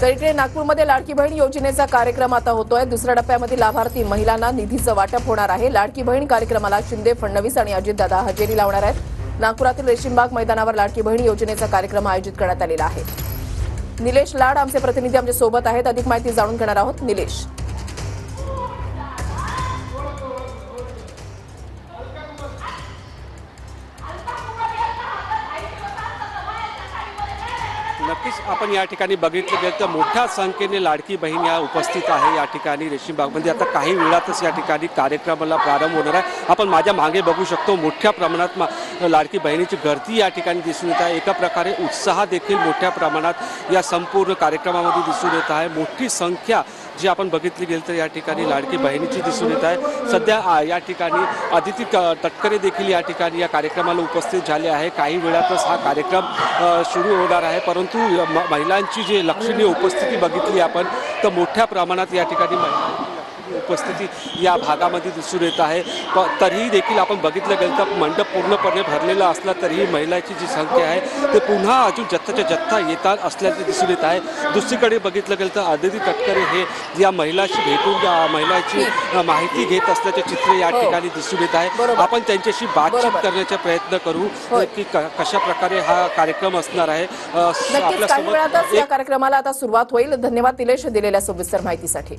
तर इकडे नागपूरमध्ये लाडकी बहीण योजनेचा कार्यक्रम आता होतोय। दुसऱ्या टप्प्यामध्ये लाभार्थी महिलांना निधीचं वाटप होणार आहे। लाडकी बहीण कार्यक्रमाला शिंदे, फडणवीस आणि अजितदादा हजेरी लावणार आहेत। नागपुरातील रेशीमबाग मैदानावर लाडकी बहीण योजनेचा कार्यक्रम आयोजित करण्यात आलेला आहे। निलेश लाड आमचे प्रतिनिधी आमच्या सोबत आहेत, अधिक माहिती जाणून घेणार आहोत। निलेश, नक्कीच आपण या ठिकाणी बघितलं गेलं तर मोठ्या संख्येने लाडकी बहीण या उपस्थित आहे या ठिकाणी रेशीमबागमध्ये। आता काही वेळातच या ठिकाणी कार्यक्रमाला प्रारंभ होणार आहे। आपण माझ्या मागे बघू शकतो मोठ्या प्रमाणात लाडकी बहिणीची गर्दी या ठिकाणी दिसून येत आहे। एका प्रकारे उत्साह देखील मोठ्या प्रमाणात या संपूर्ण कार्यक्रमामध्ये दिसून येत आहे। मोठी संख्या जी आपण बघितली गेली तर या ठिकाणी लाडकी बहिणीची दिसून येत आहे। सध्या या ठिकाणी अदिती तटकरे देखील या ठिकाणी या कार्यक्रमाला उपस्थित झाले आहे। काही वेळातच हा कार्यक्रम सुरू होणार आहे, परंतु महिलांची जी लक्षणीय उपस्थिती बघितली आपण तर मोठ्या प्रमाणात या ठिकाणी उपस्थिती या भागामध्ये दिसून येत आहे। तरीही देखील आपण बघितलं गेलं तर मंडप पूर्णपणे भरलेला असला तरीही महिलांची जी संख्या आहे ते पुन्हा अजून जथ्थाच्या जथ्था येतात असल्याचे दिसून येत आहे। दुसरीकडे बघितलं गेलं तर अदिती तटकरे हे या महिलाशी भेटून महिलांची माहिती घेत असल्याचे चित्र या ठिकाणी दिसून येत आहे। आपण त्यांच्याशी बातचीत करण्याचा प्रयत्न करू की कशा प्रकारे हा कार्यक्रम असणार आहे। नक्कीच काही वेळातच या कार्यक्रमाला आता सुरुवात होईल। धन्यवाद निलेश दिलेल्या सविस्तर माहितीसाठी।